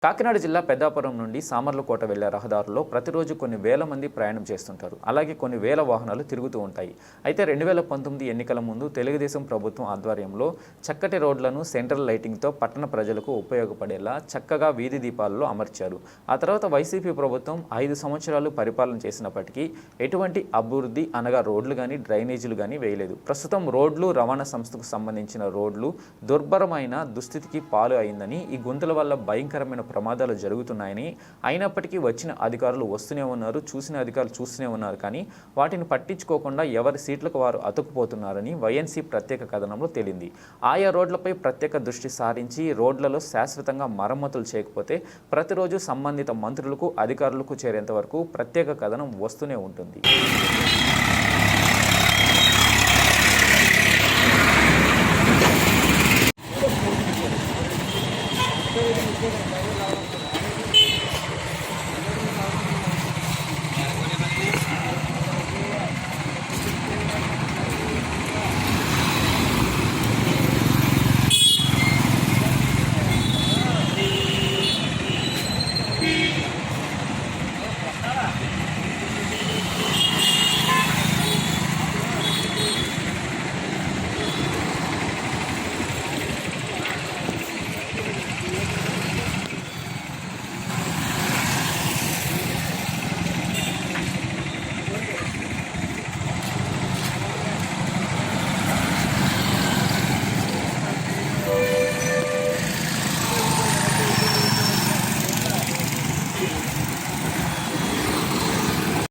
కాకినాడ జిల్లా పెద్దాపురం నుండి సామర్లకోట వెళ్లే రహదారుల్లో ప్రతిరోజు కొన్ని వేల మంది ప్రయాణం చేస్తుంటారు. అలాగే కొన్ని వేల వాహనాలు తిరుగుతూ ఉంటాయి. అయితే 2019 ఎన్నికల ముందు తెలుగుదేశం ప్రభుత్వం ఆధ్వర్యంలో చక్కటి రోడ్లను సెంట్రల్ లైటింగ్తో పట్టణ ప్రజలకు ఉపయోగపడేలా చక్కగా వీధి దీపాలలో అమర్చారు. ఆ తర్వాత వైసీపీ ప్రభుత్వం 5 సంవత్సరాలు పరిపాలన చేసినప్పటికీ ఎటువంటి అభివృద్ధి అనగా రోడ్లు కానీ డ్రైనేజీలు కానీ వేయలేదు. ప్రస్తుతం రోడ్లు రవాణా సంస్థకు సంబంధించిన రోడ్లు దుర్భరమైన దుస్థితికి పాలు అయిందని, ఈ గుంతల వల్ల భయంకరమైన ప్రమాదాలు జరుగుతున్నాయని, అయినప్పటికీ వచ్చిన అధికారులు వస్తూనే ఉన్నారు, చూసిన అధికారులు చూస్తూనే ఉన్నారు, కానీ వాటిని పట్టించుకోకుండా ఎవరి సీట్లకు వారు అతుక్కుపోతున్నారని వైఎన్సీ ప్రత్యేక కథనంలో తేలింది. ఆయా రోడ్లపై ప్రత్యేక దృష్టి సారించి రోడ్లలో శాశ్వతంగా మరమ్మతులు చేయకపోతే ప్రతిరోజు సంబంధిత మంత్రులకు అధికారులకు చేరేంత వరకు ప్రత్యేక కథనం వస్తూనే ఉంటుంది.